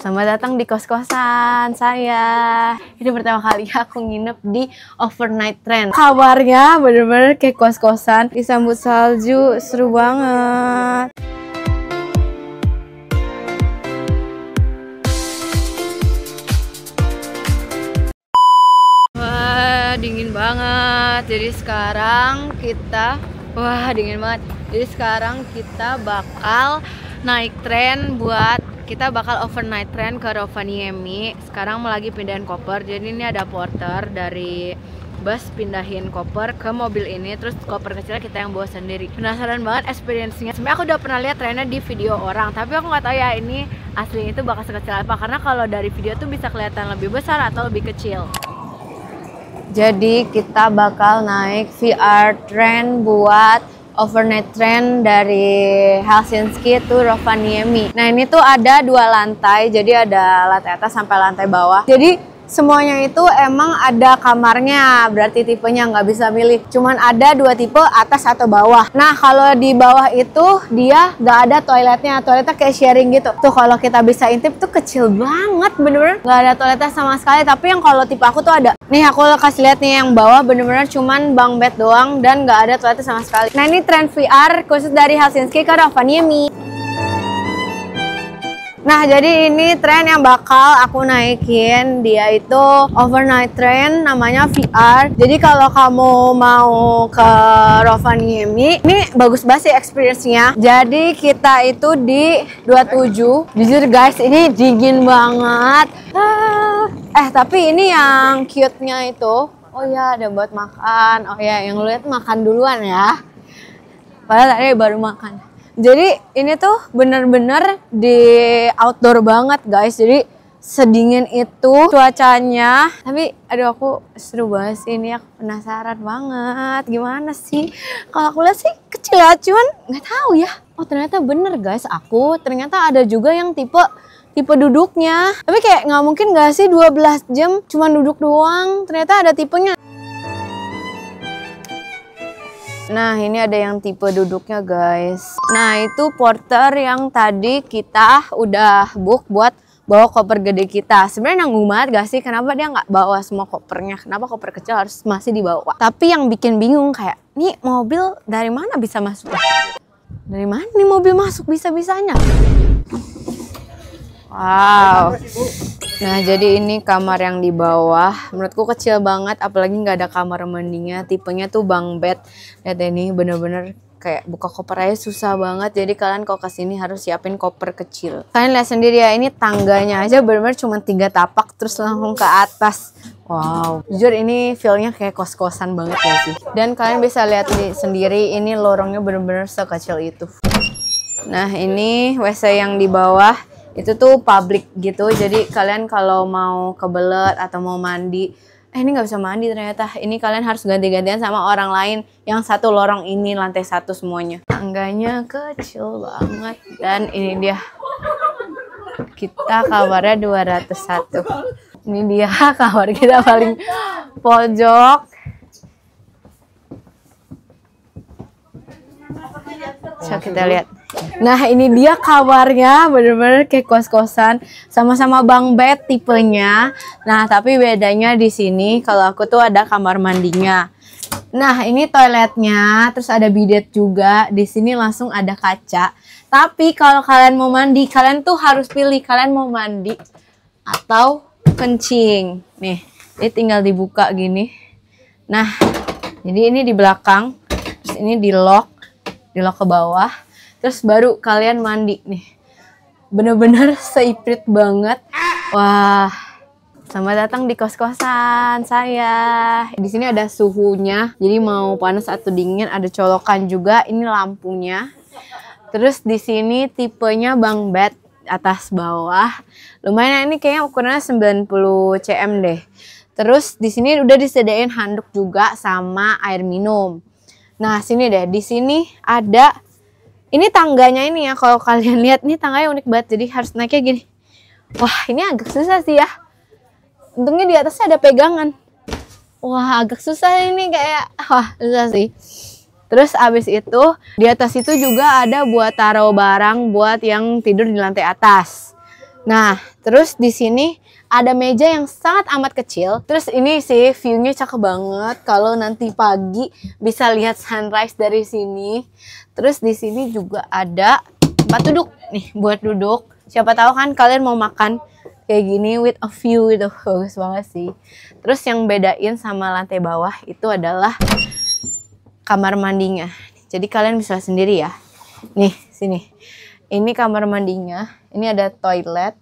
Selamat datang di kos-kosan saya. Ini pertama kali aku nginep di Overnight Trend. Kabarnya bener-bener kayak kos-kosan, disambut salju, seru banget. Wah, dingin banget. Jadi sekarang kita dingin banget. Jadi sekarang kita bakal naik tren kita bakal overnight train ke Rovaniemi. Sekarang mau lagi pindahin koper. Jadi ini ada porter dari bus pindahin koper ke mobil ini. Terus koper kecilnya kita yang bawa sendiri. Penasaran banget experience-nya. Sebenarnya aku udah pernah lihat trennya di video orang, tapi aku nggak tahu ya ini aslinya itu bakal sekecil apa. Karena kalau dari video tuh bisa kelihatan lebih besar atau lebih kecil. Jadi kita bakal naik VR train buat overnight train dari Helsinki to Rovaniemi. Nah ini tuh ada 2 lantai, jadi ada lantai atas sampai lantai bawah. Jadi semuanya itu emang ada kamarnya, berarti tipenya nggak bisa milih. Cuman ada 2 tipe, atas atau bawah. Nah kalau di bawah itu dia nggak ada toiletnya kayak sharing gitu. Tuh kalau kita bisa intip tuh kecil banget, bener-bener nggak ada toiletnya sama sekali. Tapi yang kalau tipe aku tuh ada. Nih aku kasih lihat nih yang bawah bener-bener cuman bunk bed doang dan nggak ada toiletnya sama sekali. Nah ini tren VR khusus dari Helsinki ke Rovaniemi. Nah jadi ini tren yang bakal aku naikin, dia itu overnight train namanya VR. Jadi kalau kamu mau ke Rovaniemi, ini bagus banget sih experience-nya. Jadi kita itu di 27. Jujur guys ini dingin banget. Tapi ini yang cute-nya itu, oh ya ada buat makan. Oh ya yang lu lihat makan duluan ya. Padahal tadi baru makan. Jadi ini tuh bener-bener di outdoor banget guys. Jadi sedingin itu cuacanya. Tapi aduh aku seru banget sih ini, aku penasaran banget gimana sih. Kalau aku lihat sih kecil ya, cuman nggak tahu ya. Oh ternyata bener guys, aku ternyata ada juga yang tipe duduknya. Tapi kayak nggak mungkin gak sih 12 jam cuma duduk doang. Ternyata ada tipenya. Nah ini ada yang tipe duduknya guys. Nah itu porter yang tadi kita udah book buat bawa koper gede kita. Sebenarnya nanggung banget gak sih? Kenapa dia nggak bawa semua kopernya? Kenapa koper kecil harus masih dibawa? Tapi yang bikin bingung kayak, nih mobil dari mana bisa masuk? Dari mana nih mobil masuk bisa-bisanya? Wow. Nah jadi ini kamar yang di bawah. Menurutku kecil banget, apalagi nggak ada kamar mandinya. Tipenya tuh bunk bed. Lihat ini bener-bener kayak buka koper aja susah banget. Jadi kalian kalau kesini harus siapin koper kecil. Kalian lihat sendiri ya, ini tangganya aja bener-bener cuma 3 tapak terus langsung ke atas. Wow, jujur ini feel-nya kayak kos-kosan banget ya sih. Dan kalian bisa lihat sendiri ini lorongnya bener-bener sekecil itu. Nah ini WC yang di bawah. Itu tuh public gitu, jadi kalian kalau mau kebelet atau mau mandi, ini nggak bisa mandi ternyata. Ini kalian harus ganti-gantian sama orang lain yang satu lorong ini, lantai 1 semuanya. Tangganya kecil banget dan ini dia. Kita kamarnya 201. Ini dia kamar kita paling pojok. Coba kita lihat. Nah ini dia kamarnya, bener-bener kayak kos-kosan, sama-sama bunk bed tipenya. Nah tapi bedanya di sini kalau aku tuh ada kamar mandinya. Nah ini toiletnya, terus ada bidet juga. Di sini langsung ada kaca. Tapi kalau kalian mau mandi, kalian tuh harus pilih kalian mau mandi atau kencing. Nih, ini tinggal dibuka gini. Nah, jadi ini di belakang, terus ini di lock ke bawah. Terus baru kalian mandi nih. Bener-bener seiprit banget. Wah. Selamat datang di kos-kosan saya. Di sini ada suhunya. Jadi mau panas atau dingin ada colokan juga. Ini lampunya. Terus di sini tipenya bunk bed atas bawah. Lumayan ini kayaknya ukurannya 90 cm deh. Terus di sini udah disediain handuk juga sama air minum. Nah, sini deh. Di sini ada ini tangganya ini ya, kalau kalian lihat nih tangganya unik banget, jadi harus naiknya gini. Wah ini agak susah sih ya. Untungnya di atasnya ada pegangan. Wah agak susah ini kayak, wah susah sih. Terus abis itu di atas itu juga ada buat taruh barang buat yang tidur di lantai atas. Nah, terus di sini ada meja yang sangat amat kecil. Terus ini sih view-nya cakep banget. Kalau nanti pagi bisa lihat sunrise dari sini. Terus di sini juga ada tempat duduk nih buat duduk. Siapa tahu kan kalian mau makan kayak gini with a view itu bagus banget sih. Terus yang bedain sama lantai bawah itu adalah kamar mandinya. Jadi kalian bisa sendiri ya. Nih, sini. Ini kamar mandinya. Ini ada toilet.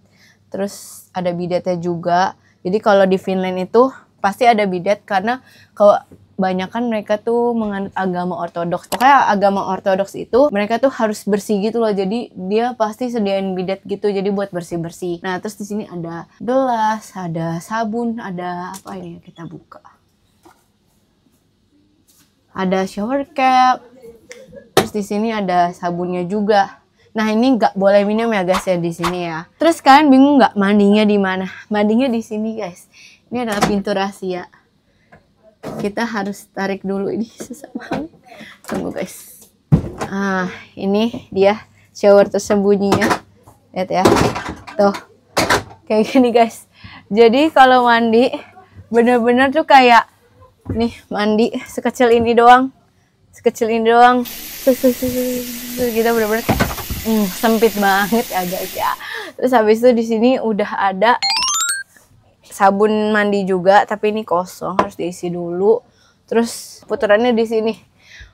Terus ada bidetnya juga. Jadi kalau di Finland itu pasti ada bidet karena kalau kebanyakan mereka tuh menganut agama ortodoks. Pokoknya agama ortodoks itu mereka tuh harus bersih gitu loh. Jadi dia pasti sediain bidet gitu. Jadi buat bersih-bersih. Nah, terus di sini ada gelas, ada sabun, ada apa ini kita buka. Ada shower cap. Terus di sini ada sabunnya juga. Nah, ini nggak boleh minum ya guys ya di sini ya. Terus kalian bingung nggak mandinya di mana? Mandinya di sini guys. Ini adalah pintu rahasia. Kita harus tarik dulu, ini susah banget. Tunggu guys. Ah, ini dia shower tersembunyinya. Lihat ya. Tuh. Kayak gini guys. Jadi kalau mandi bener-bener tuh kayak nih mandi sekecil ini doang. Sekecil ini doang. Gitu bener-bener kayak sempit banget ya guys ya. Terus habis itu di sini udah ada sabun mandi juga, tapi ini kosong, harus diisi dulu. Terus putarannya di sini.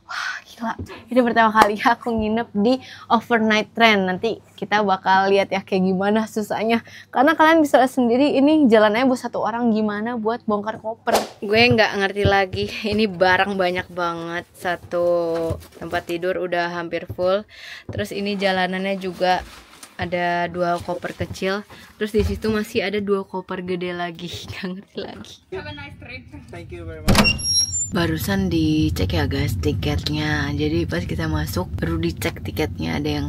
Wah, gila. Ini pertama kali aku nginep di overnight train. Nanti kita bakal lihat ya kayak gimana susahnya. Karena kalian bisa lihat sendiri ini jalannya buat satu orang gimana buat bongkar koper. Gue nggak ngerti lagi. Ini barang banyak banget. Satu tempat tidur udah hampir full. Terus ini jalanannya juga ada 2 koper kecil. Terus di situ masih ada 2 koper gede lagi. Nggak ngerti lagi. Have a nice trip. Thank you very much. Barusan dicek ya guys tiketnya. Jadi pas kita masuk baru dicek tiketnya, ada yang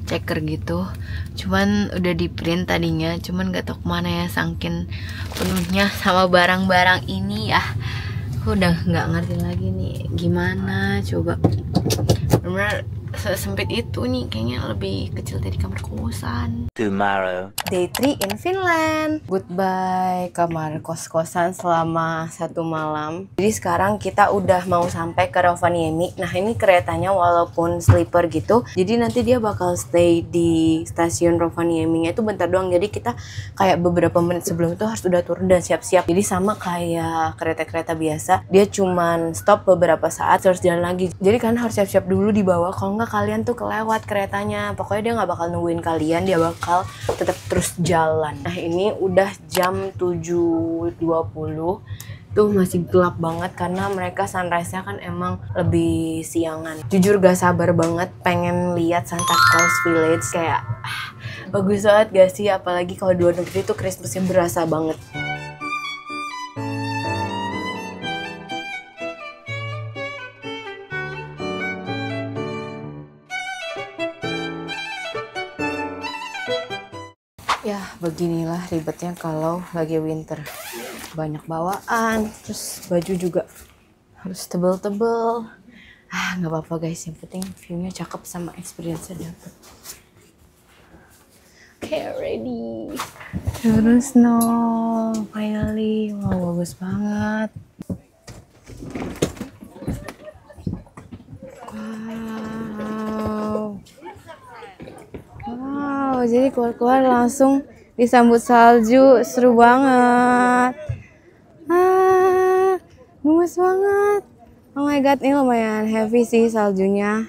checker gitu. Cuman udah di print tadinya, cuman gak tau kemana ya saking penuhnya sama barang-barang ini ya. Aku udah nggak ngerti lagi nih gimana coba. Bener-bener sesempit itu nih, kayaknya lebih kecil dari kamar kosan. Tomorrow. Day 3 in Finland. Goodbye kamar kos-kosan selama 1 malam. Jadi sekarang kita udah mau sampai ke Rovaniemi. Nah, ini keretanya walaupun sleeper gitu, jadi nanti dia bakal stay di stasiun Rovaniemi-nya itu bentar doang. Jadi kita kayak beberapa menit sebelum itu harus udah turun dan siap-siap. Jadi sama kayak kereta-kereta biasa, dia cuman stop beberapa saat terus jalan lagi. Jadi kan harus siap-siap dulu di bawah, kalau nggak kalian tuh kelewat keretanya. Pokoknya dia nggak bakal nungguin kalian, dia bakal tetap terus jalan. Nah, ini udah jam 7.20, tuh masih gelap banget karena mereka sunrise-nya kan emang lebih siangan. Jujur gak sabar banget pengen lihat Santa Claus Village, kayak bagus banget gak sih, apalagi kalau di luar negeri tuh Christmas-nya berasa banget. Ya, beginilah ribetnya kalau lagi winter. Banyak bawaan, terus baju juga harus tebel-tebel. Nggak apa-apa guys, yang penting view-nya cakep sama experience-nya dapet. Okay, ready. Terus no, finally. Wow, bagus banget. Wow, jadi keluar-keluar langsung disambut salju, seru banget. Gemes banget. Oh my god, ini lumayan heavy sih saljunya.